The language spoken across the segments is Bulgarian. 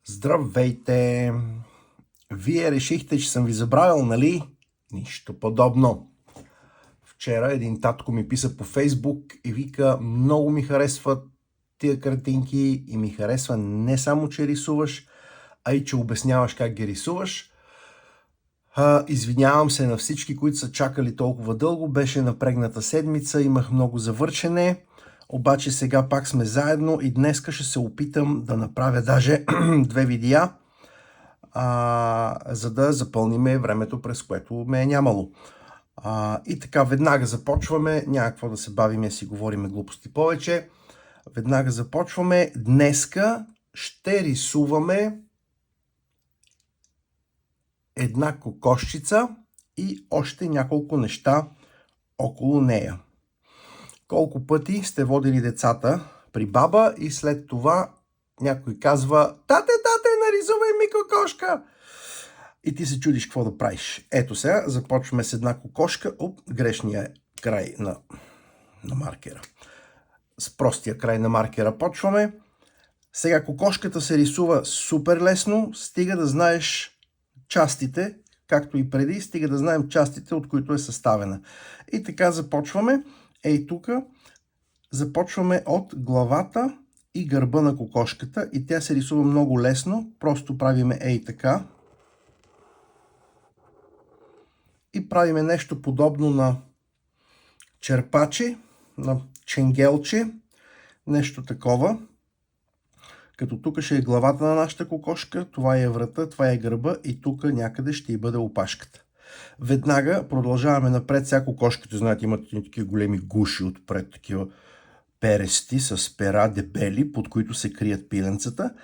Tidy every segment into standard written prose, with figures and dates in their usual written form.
Здравейте! Вие решихте, че съм ви забравил, нали? Нищо подобно. Вчера един татко ми писа по Фейсбук и вика: много ми харесват тия картинки и ми харесва не само, че рисуваш, а и че обясняваш как ги рисуваш. Извинявам се на всички, които са чакали толкова дълго. Беше напрегната седмица, имах много завършене. Обаче сега пак сме заедно и днеска ще се опитам да направя даже 2 видеа, за да запълниме времето, през което ме е нямало. И така, веднага започваме. Няма какво да се бавим и си говорим глупости повече. Веднага започваме. Днеска ще рисуваме една кокошчица и още няколко неща около нея. Колко пъти сте водили децата при баба и след това някой казва: тате, нарисувай ми кокошка! И ти се чудиш какво да правиш. Ето сега, започваме с една кокошка. Грешния край на маркера. С простия край на маркера почваме. Сега кокошката се рисува супер лесно, стига да знаеш частите, както и преди, стига да знаем частите, от които е съставена. И така започваме. Ей тук започваме от главата и гърба на кокошката и тя се рисува много лесно. Просто правиме ей така. И правиме нещо подобно на черпаче, на ченгелче, нещо такова. Като тук ще е главата на нашата кокошка, това е врата, това е гърба и тук някъде ще й бъде опашката. Веднага продължаваме напред. Сега кокошките, знаете, имат такива големи гуши отпред, такива перести с пера дебели, под които се крият пиленцата.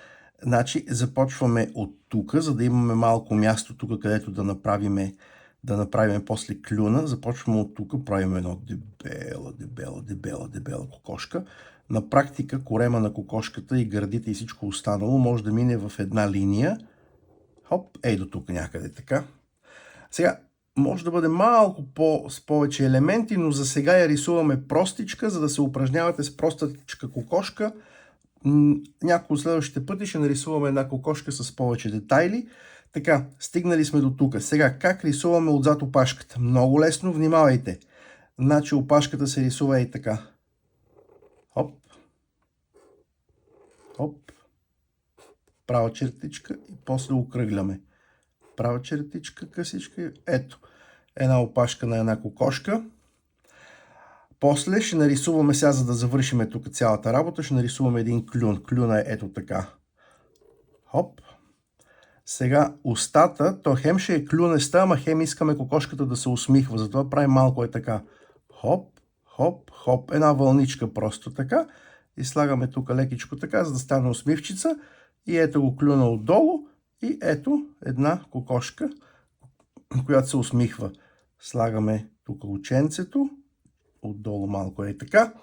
Значи започваме от тук, за да имаме малко място тук, където да направим после клюна. Започваме от тук, правим едно дебела кокошка. На практика корема на кокошката и гърдите и всичко останало може да мине в една линия. Хоп, ей до тук някъде така. Сега може да бъде малко с повече елементи, но за сега я рисуваме простичка, за да се упражнявате с простичка кокошка. Няколко следващите пъти ще нарисуваме една кокошка с повече детайли. Така, стигнали сме до тук. Сега, как рисуваме отзад опашката? Много лесно, внимавайте. Значи опашката се рисува и така. Хоп. Хоп. Права чертичка и после окръгляме. Права чертичка, късичка. Ето. Една опашка на една кокошка. После ще нарисуваме сега, за да завършим тук цялата работа, ще нарисуваме един клюн. Клюна е ето така. Хоп. Сега устата, то хем ще е клюнеста, ама хем искаме кокошката да се усмихва. Затова правим малко е така. Хоп, хоп, хоп. Една вълничка просто така. И слагаме тук лекичко така, за да стане усмивчица. И ето го клюна отдолу. И ето една кокошка, която се усмихва. Слагаме тук ученцето. Отдолу малко е така.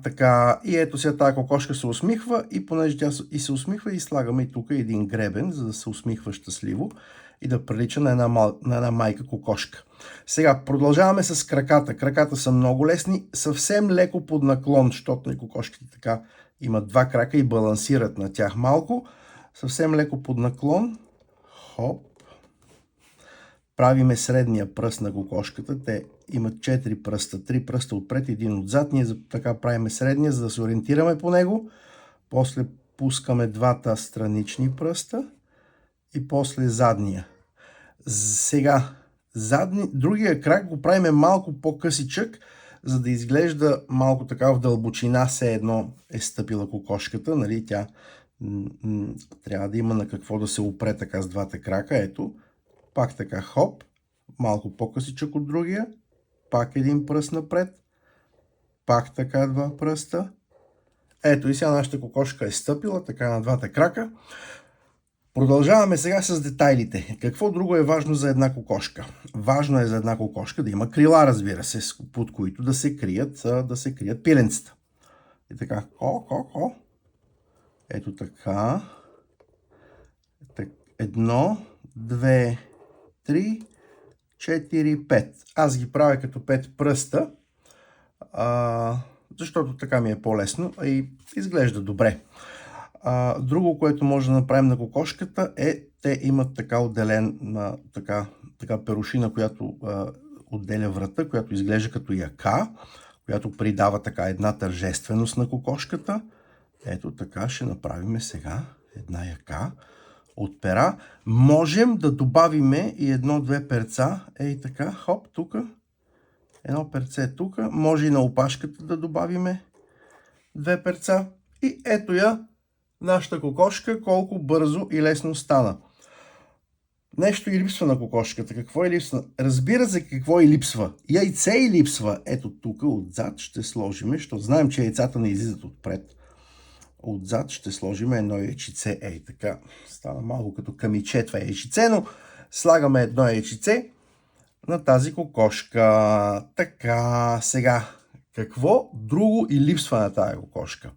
Така. И ето сега тази кокошка се усмихва и понеже тя и се усмихва и слагаме и тук един гребен, за да се усмихва щастливо и да прилича на една майка кокошка. Сега продължаваме с краката. Краката са много лесни, съвсем леко под наклон, защото и кокошките така имат два крака и балансират на тях малко. Съвсем леко под наклон. Хоп. Правиме средния пръст на кокошката. Те имат 4 пръста, 3 пръста отпред, един отзад. Ние така правиме средния, за да се ориентираме по него. После пускаме двата странични пръста и после задния. Сега другия крак го правиме малко по-късичък, за да изглежда малко така в дълбочина, все едно е стъпила кокошката. Нали? Тя трябва да има на какво да се опре така с двата крака. Ето. Пак така, хоп, малко по-късичък от другия, пак един пръст напред, пак така два пръста. Ето и сега нашата кокошка е стъпила така на двата крака. Продължаваме сега с детайлите. Какво друго е важно за една кокошка? Важно е за една кокошка да има крила, разбира се, под които да се крият пиленцата. И така, ето така. 1, 2, 3, 4, 5. Аз ги правя като 5 пръста, защото така ми е по-лесно и изглежда добре. Друго, което може да направим на кокошката е, те имат така отделен, така перушина, която отделя врата, която изглежда като яка, която придава така една тържественост на кокошката. Ето така ще направим сега една яка от пера. Можем да добавиме и едно-две перца. Ей така, хоп, тук. Едно перце тук. Може и на опашката да добавиме две перца. И ето я, нашата кокошка, колко бързо и лесно стана. Нещо и липсва на кокошката. Какво и липсва? Разбира се, какво и липсва. Яйце и липсва. Ето тук, отзад ще сложим, защото знаем, че яйцата не излизат отпред. Отзад ще сложим едно яйчице. Ей така, става малко като камиче това яйчице, но слагаме едно яйчице на тази кокошка. Така, сега, какво друго и липсва на тази кокошка?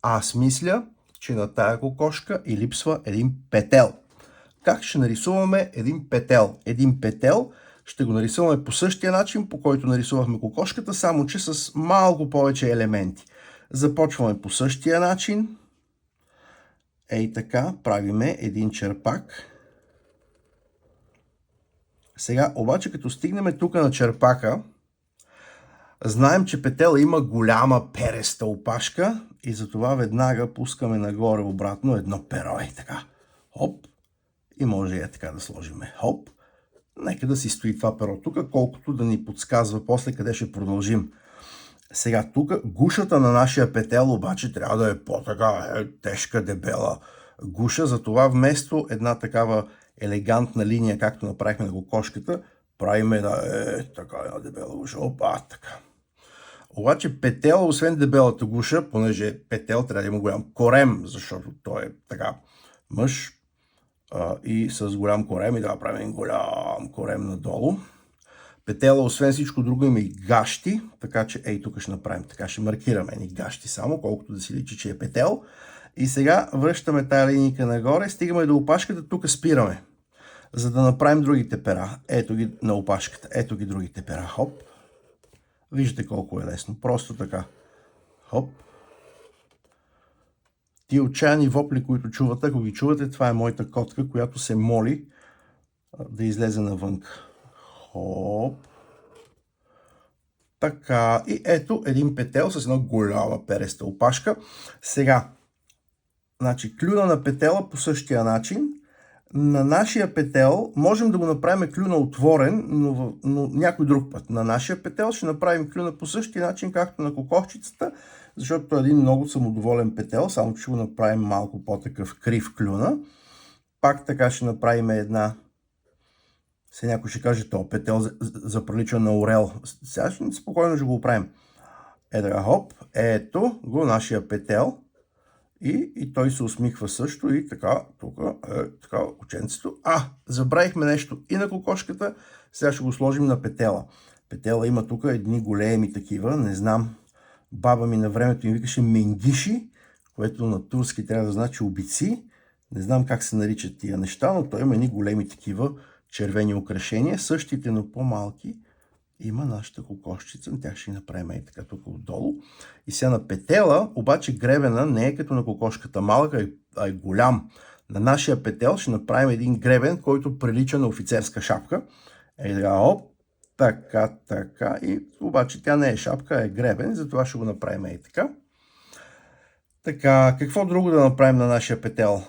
Аз мисля, че на тая кокошка и липсва един петел. Как ще нарисуваме един петел? Един петел ще го нарисуваме по същия начин, по който нарисувахме кокошката, само че с малко повече елементи. Започваме по същия начин. Ей така, правиме един черпак. Сега, обаче, като стигнем тук на черпака, знаем, че петела има голяма переста опашка и затова веднага пускаме нагоре-обратно едно перо. Ей така. Хоп. И може и така да сложим. Хоп. Нека да си стои това перо тук, колкото да ни подсказва после къде ще продължим. Сега тук гушата на нашия петел обаче трябва да е по-така тежка, дебела гуша. Затова вместо една такава елегантна линия, както направихме на кокошката, правиме така една дебела гуша. Опа, така. Обаче петел, освен дебелата гуша, понеже петел трябва да има голям корем, защото той е така мъж и с голям корем и да правим голям корем надолу. Петела, освен всичко друго, има и гащи, така че ей тук ще направим така, ще маркираме ни гащи само, колкото да си личи, че е петел. И сега връщаме тая линейка нагоре, стигаме до опашката, тук спираме, за да направим другите пера. Ето ги на опашката, ето ги другите пера, хоп. Виждате колко е лесно, просто така. Хоп. Тия отчаяни вопли, които чувате, ако ги чувате, това е моята котка, която се моли да излезе навън. Хоп. Така, и ето един петел с една голяма переста опашка. Сега, значи клюна на петела по същия начин. На нашия петел можем да го направим клюна отворен, но някой друг път. На нашия петел ще направим клюна по същия начин, както на кокошчицата, защото той е един много самодоволен петел, само че ще го направим малко по-такъв крив клюна. Пак така ще направим една. Сега някой ще каже, то петел заприлича на орел. Сега спокойно ще го оправим. Едра, хоп, ето го нашия петел. И той се усмихва също и така, тук така ученцето. Забравихме нещо и на кокошката, сега ще го сложим на петела. Петела има тук едни големи такива, не знам, баба ми на времето им викаше менгиши, което на турски трябва да значи убици. Не знам как се наричат тия неща, но той има едни големи такива червени украшения, същите, но по-малки. Има нашата кокошчица, тя ще направим и така тук отдолу. И сега на петела, обаче гребена не е като на кокошката малка, а е голям. На нашия петел ще направим един гребен, който прилича на офицерска шапка. Оп, така. И обаче тя не е шапка, а е гребен, затова ще го направим и така. Така, какво друго да направим на нашия петел?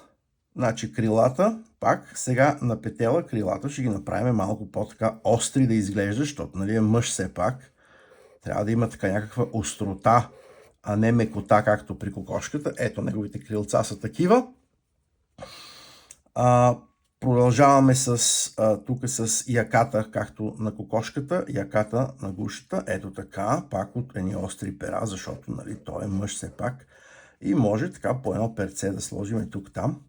Значи крилата, пак сега на петела крилата ще ги направим малко по-така остри да изглежда, защото нали е мъж все пак. Трябва да има така някаква острота, а не мекота, както при кокошката. Ето неговите крилца са такива. Продължаваме тук с яката, както на кокошката, яката на гушата. Ето така, пак от едни остри пера, защото нали, той е мъж все пак. И може така по едно перце да сложим тук-там,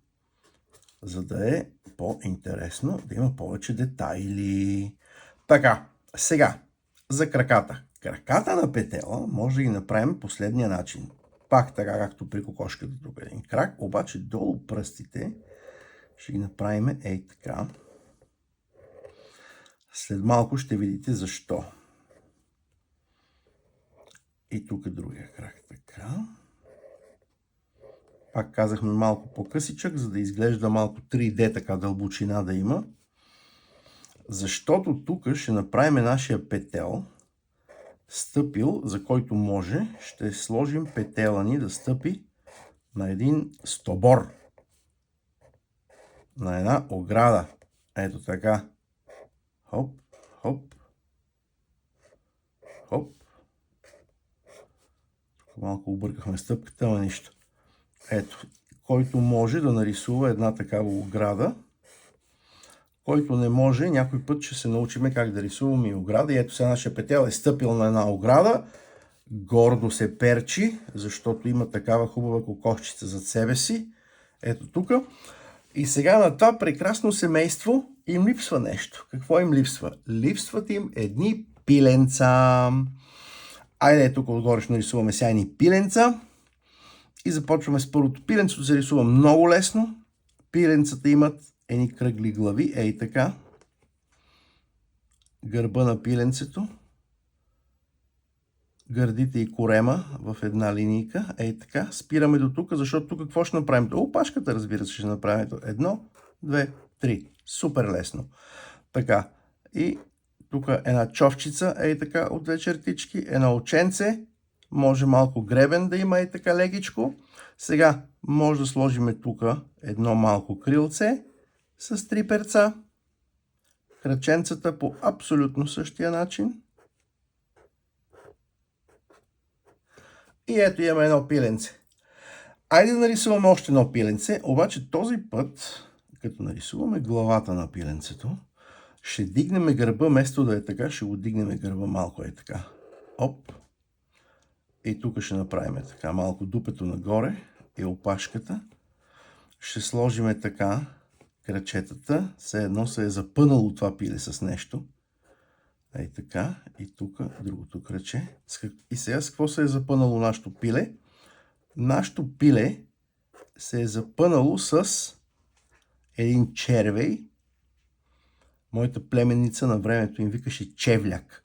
за да е по-интересно, да има повече детайли. Така, сега, за краката. Краката на петела може да ги направим последния начин. Пак така, както при кокошката, тук един крак, обаче долу пръстите ще ги направим ей така. След малко ще видите защо. И тук е другия крак, така. Пак казахме малко по-късичък, за да изглежда малко 3D, така дълбочина да има. Защото тук ще направим нашия петел, стъпил, за който може. Ще сложим петела ни да стъпи на един стобор, на една ограда. Ето така. Хоп, хоп, хоп. Тук малко объркахме стъпката, но нищо. Ето, който може да нарисува една такава ограда. Който не може, някой път ще се научим как да рисуваме и ограда. И ето сега нашия петел е стъпил на една ограда. Гордо се перчи, защото има такава хубава кокошчица зад себе си. Ето тук. И сега на това прекрасно семейство им липсва нещо. Какво им липсва? Липсват им едни пиленца. Айде тук отгоре ще нарисуваме сега едни пиленца. И започваме с първото. Пиленцето се рисува много лесно. Пиленцата имат едни кръгли глави. Ей така. Гърба на пиленцето. Гърдите и корема в една линийка. Ей така. Спираме до тук, защото тук какво ще направим? Опашката, разбира се, ще направим. 1, 2, 3. Супер лесно. Така. И тук една човчица, ей така, от две чертички. Едно оченце. Може малко гребен да има, ей така лекичко. Сега може да сложим тук едно малко крилце с 3 перца. Кръченцата по абсолютно същия начин. И ето имаме едно пиленце. Айде да нарисуваме още едно пиленце, обаче този път, като нарисуваме главата на пиленцето, ще дигнем гърба, вместо да е така, ще го дигнем гърба малко е така. Оп. И тук ще направим така малко дупето нагоре и опашката. Ще сложим така крачетата, все едно се е запънало това пиле с нещо. Ей така, и тук другото краче. И сега с какво се е запънало нашето пиле? Нашето пиле се е запънало с един червей. Моята племенница на времето им викаше чевляк.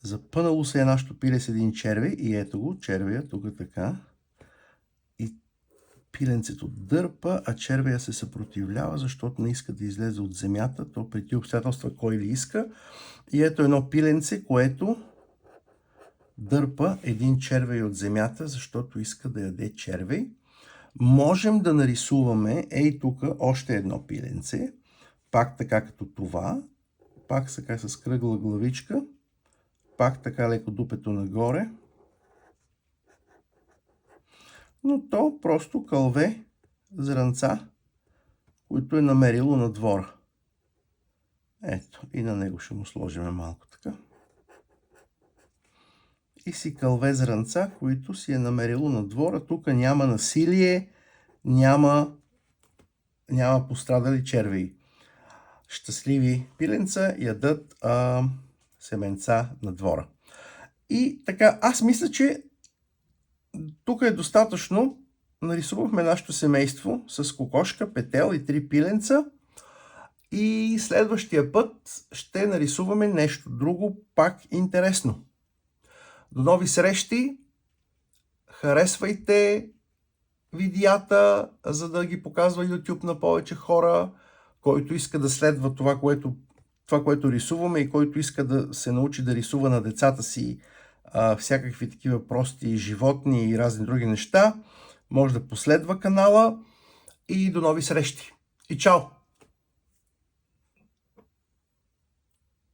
Запънало се е нашето пиле с един червей и ето го, червея тук така. И пиленцето дърпа, а червея се съпротивлява, защото не иска да излезе от земята. То при тези обстоятелства кой ли иска. И ето едно пиленце, което дърпа един червей от земята, защото иска да яде червей. Можем да нарисуваме, ей тук, още едно пиленце. Пак така като това. Пак така с кръгла главичка. Пак така леко дупето нагоре. Но то просто кълве зранца, които е намерило на двора. Ето, и на него ще му сложим малко така. И си кълве зранца, които си е намерило на двора. Тук няма насилие, няма пострадали червеи. Щастливи пиленца ядат семенца на двора. И така, аз мисля, че тук е достатъчно. Нарисувахме нашето семейство с кокошка, петел и 3 пиленца. И следващия път ще нарисуваме нещо друго, пак интересно. До нови срещи! Харесвайте видеята, за да ги показва YouTube на повече хора. Който иска да следва това, което рисуваме и който иска да се научи да рисува на децата си всякакви такива прости животни и разни други неща, може да последва канала и до нови срещи. И чао!